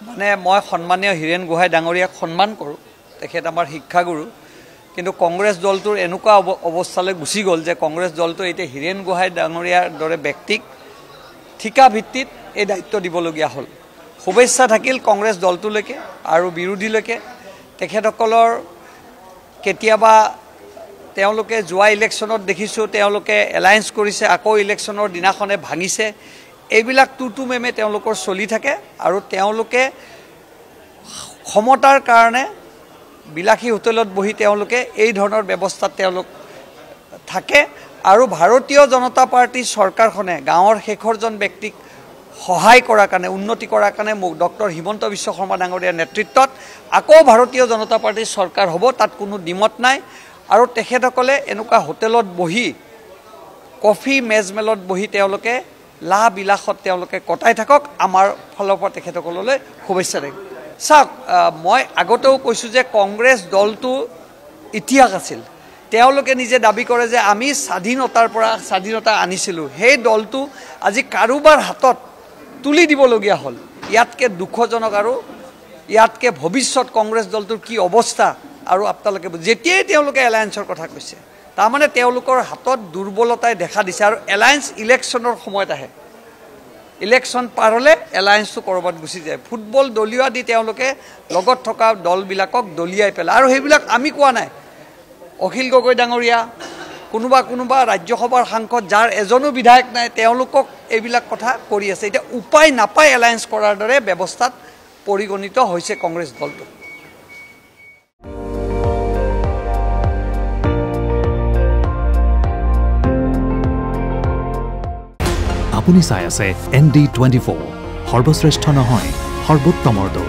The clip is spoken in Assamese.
মানে মই সন্মানীয় হীৰেণ গোহাঁই ডাঙৰীয়াক সন্মান কৰোঁ, তেখেত আমাৰ শিক্ষাগুৰু। কিন্তু কংগ্ৰেছ দলটোৰ এনেকুৱা অৱস্থালৈ গুচি গ'ল যে কংগ্ৰেছ দলটো এতিয়া হীৰেণ গোহাঁই ডাঙৰীয়াৰ দৰে ব্যক্তিক ঠিকা ভিত্তিত এই দায়িত্ব দিবলগীয়া হ'ল। শুভেচ্ছা থাকিল কংগ্ৰেছ দলটোলৈকে আৰু বিৰোধীলৈকে। তেখেতসকলৰ কেতিয়াবা তেওঁলোকে যোৱা ইলেকশ্যনত দেখিছোঁ তেওঁলোকে এলায়েন্স কৰিছে, আকৌ ইলেকশ্যনৰ দিনাখনে ভাঙিছে। এইবিলাক টুটু মেমে তেওঁলোকৰ চলি থাকে আৰু তেওঁলোকে ক্ষমতাৰ কাৰণে বিলাসী হোটেলত বহি তেওঁলোকে এই ধৰণৰ ব্যৱস্থাত তেওঁলোক থাকে। আৰু ভাৰতীয় জনতা পাৰ্টীৰ চৰকাৰখনে গাঁৱৰ শেষৰজন ব্যক্তিক সহায় কৰাৰ কাৰণে, উন্নতি কৰাৰ কাৰণে ডক্টৰ হিমন্ত বিশ্ব শৰ্মা ডাঙৰীয়াৰ নেতৃত্বত আকৌ ভাৰতীয় জনতা পাৰ্টীৰ চৰকাৰ হ'ব, তাত কোনো দ্বিমত নাই। আৰু তেখেতসকলে এনেকুৱা হোটেলত বহি, কফি মেজমেলত বহি তেওঁলোকে লাহ বিলাসত তেওঁলোকে কটাই থাকক। আমাৰ ফালৰ পৰা তেখেতসকললৈ শুভেচ্ছা থাকিল। চাওক, মই আগতেও কৈছোঁ যে কংগ্ৰেছ দলটো ইতিহাস আছিল। তেওঁলোকে নিজে দাবী কৰে যে আমি স্বাধীনতাৰ পৰা স্বাধীনতা আনিছিলোঁ। সেই দলটো আজি কাৰোবাৰ হাতত তুলি দিবলগীয়া হ'ল। ইয়াতকৈ দুখজনক আৰু ইয়াতকৈ ভৱিষ্যত কংগ্ৰেছ দলটোৰ কি অৱস্থা আৰু আপোনালোকে যেতিয়াই তেওঁলোকে এলায়েন্সৰ কথা কৈছে, তাৰমানে তেওঁলোকৰ হাতত দুৰ্বলতাই দেখা দিছে। আৰু এলায়েন্স ইলেকশ্যনৰ সময়ত আহে, ইলেকশ্যন পাৰ হ'লে এলায়েন্সটো ক'ৰবাত গুচি যায়। ফুটবল দলীয় দি তেওঁলোকে লগত থকা দলবিলাকক দলিয়াই পেলায়। আৰু সেইবিলাক আমি কোৱা নাই, অখিল গগৈ ডাঙৰীয়া, কোনোবা ৰাজ্যসভাৰ সাংসদ যাৰ এজনো বিধায়ক নাই, তেওঁলোকক এইবিলাক কথা কৰি আছে। এতিয়া উপায় নাপায় এলায়েন্স কৰাৰ দৰে ব্যৱস্থাত পৰিগণিত হৈছে কংগ্ৰেছ দলটো। আপুনি চাই আছে ND24, সৰ্বশ্ৰেষ্ঠ নহয় সৰ্বোত্তমৰ দৌৰ।